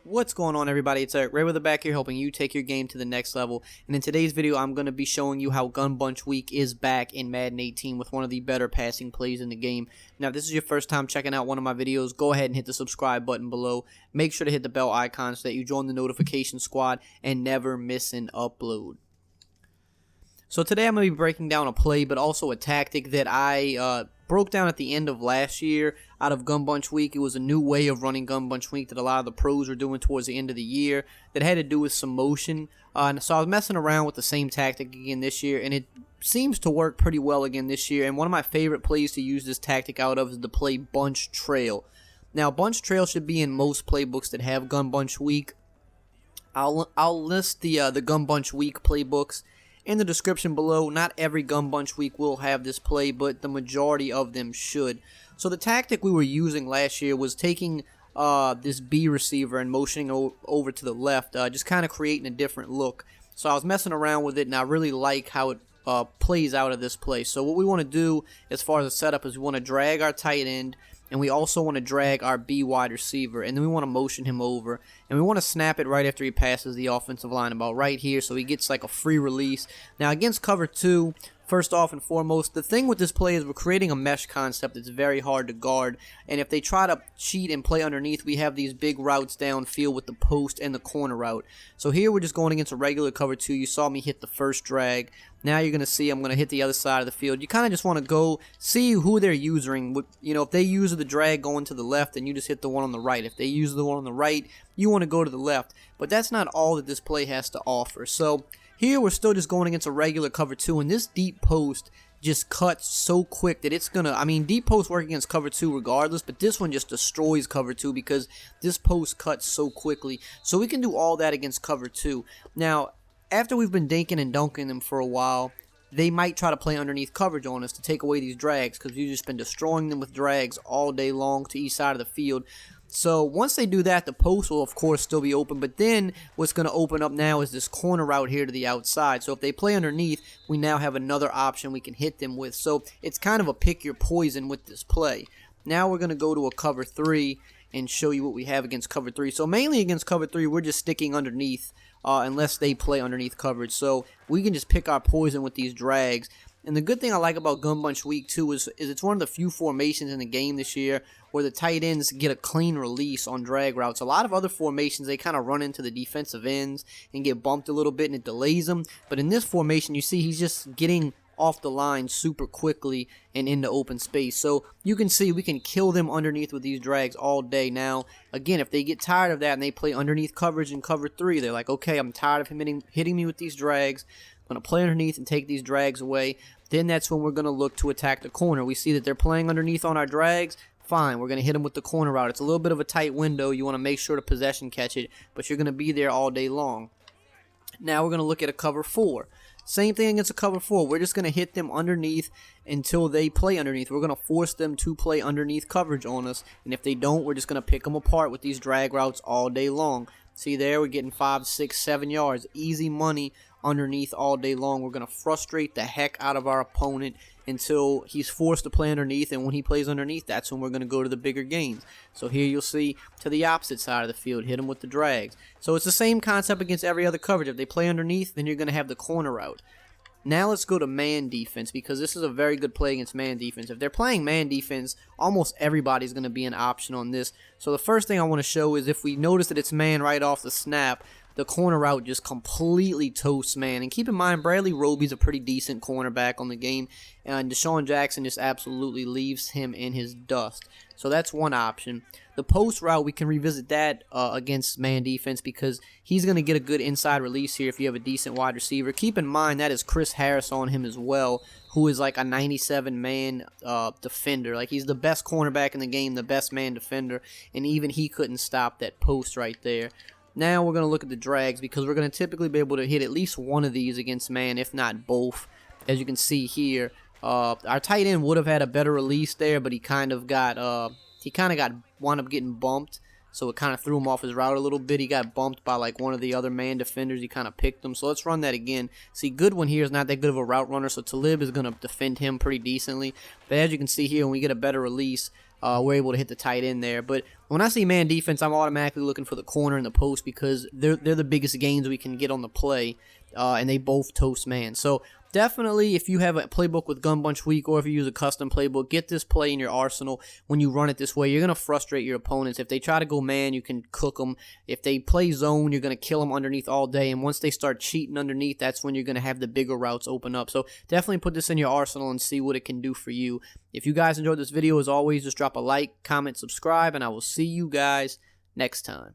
What's going on, everybody? It's EricRayweather back here helping you take your game to the next level. And in today's video, I'm going to be showing you how Gun Bunch Week is back in Madden 18 with one of the better passing plays in the game. Now, if this is your first time checking out one of my videos, go ahead and hit the subscribe button below. Make sure to hit the bell icon so that you join the notification squad and never miss an upload. So today I'm going to be breaking down a play, but also a tactic that I broke down at the end of last year out of Gun Bunch Week. It was a new way of running Gun Bunch Week that a lot of the pros were doing towards the end of the year that had to do with some motion. So I was messing around with the same tactic again this year, and it seems to work pretty well again this year. And one of my favorite plays to use this tactic out of is the play Bunch Trail. Now, Bunch Trail should be in most playbooks that have Gun Bunch Week. I'll list the Gun Bunch Week playbooks in the description below. Not every Gun Bunch Week will have this play, but the majority of them should. So the tactic we were using last year was taking this B receiver and motioning over to the left, just kind of creating a different look. So I was messing around with it, and I really like how it plays out of this play. So what we want to do as far as the setup is we want to drag our tight end, and we also want to drag our B wide receiver, and then we want to motion him over, and we want to snap it right after he passes the offensive line, about right here, so he gets like a free release. Now, against cover 2, first off and foremost, the thing with this play is we're creating a mesh concept that's very hard to guard, and if they try to cheat and play underneath, we have these big routes downfield with the post and the corner route. So here we're just going against a regular cover 2. You saw me hit the first drag. Now you're going to see I'm going to hit the other side of the field. You kind of just want to go see who they're using. You know, if they use the drag going to the left, then you just hit the one on the right. If they use the one on the right, you want to go to the left. But that's not all that this play has to offer. So here we're still just going against a regular cover 2, and this deep post just cuts so quick that it's going to, I mean, deep posts work against cover 2 regardless, but this one just destroys cover 2 because this post cuts so quickly. So we can do all that against cover 2. Now, after we've been dinking and dunking them for a while, they might try to play underneath coverage on us to take away these drags because we've just been destroying them with drags all day long to each side of the field. So once they do that, the post will of course still be open, but then what's going to open up now is this corner route here to the outside. So if they play underneath, we now have another option we can hit them with. So it's kind of a pick your poison with this play. Now we're going to go to a cover 3 and show you what we have against cover 3. So mainly against cover 3, we're just sticking underneath unless they play underneath coverage. So we can just pick our poison with these drags. And the good thing I like about Gun Bunch Week 2 is it's one of the few formations in the game this year where the tight ends get a clean release on drag routes. A lot of other formations, they kind of run into the defensive ends and get bumped a little bit and it delays them. But in this formation, you see he's just getting off the line super quickly and into open space. So you can see we can kill them underneath with these drags all day. Now, again, if they get tired of that and they play underneath coverage in cover 3, they're like, okay, I'm tired of him hitting me with these drags. I'm going to play underneath and take these drags away. Then that's when we're going to look to attack the corner. We see that they're playing underneath on our drags. Fine, we're going to hit them with the corner route. It's a little bit of a tight window. You want to make sure to possession catch it, but you're going to be there all day long. Now we're going to look at a cover 4. Same thing against a cover 4. We're just going to hit them underneath until they play underneath. We're going to force them to play underneath coverage on us. And if they don't, we're just going to pick them apart with these drag routes all day long. See there, we're getting 5, 6, 7 yards. Easy money underneath all day long. We're going to frustrate the heck out of our opponent until he's forced to play underneath, and when he plays underneath, that's when we're going to go to the bigger gains. So here you'll see to the opposite side of the field, hit him with the drags. So it's the same concept against every other coverage. If they play underneath, then you're going to have the corner route. Now let's go to man defense, because this is a very good play against man defense. If they're playing man defense, almost everybody's going to be an option on this. So the first thing I want to show is if we notice that it's man right off the snap, the corner route just completely toasts man. And keep in mind, Bradley Roby's a pretty decent cornerback on the game, and Deshaun Jackson just absolutely leaves him in his dust. So that's one option. The post route, we can revisit that against man defense because he's going to get a good inside release here if you have a decent wide receiver. Keep in mind that is Chris Harris on him as well, who is like a 97-man defender. Like, he's the best cornerback in the game, the best man defender, and even he couldn't stop that post right there. Now we're going to look at the drags because we're going to typically be able to hit at least one of these against man, if not both. As you can see here, our tight end would have had a better release there, but he kind of got wound up getting bumped, so it kind of threw him off his route a little bit. He got bumped by like one of the other man defenders. He kind of picked him. So let's run that again. See, Goodwin here is not that good of a route runner, so Talib is going to defend him pretty decently. But as you can see here, when we get a better release, we're able to hit the tight end there. But when I see man defense, I'm automatically looking for the corner and the post because they're the biggest gains we can get on the play, and they both toast man. So definitely, if you have a playbook with gun bunch week, or if you use a custom playbook, get this play in your arsenal. When you run it this way, you're going to frustrate your opponents. If they try to go man, you can cook them. If they play zone, you're going to kill them underneath all day. And once they start cheating underneath, that's when you're going to have the bigger routes open up. So definitely put this in your arsenal and see what it can do for you. If you guys enjoyed this video, as always, just drop a like, comment, subscribe, and I will see you guys next time.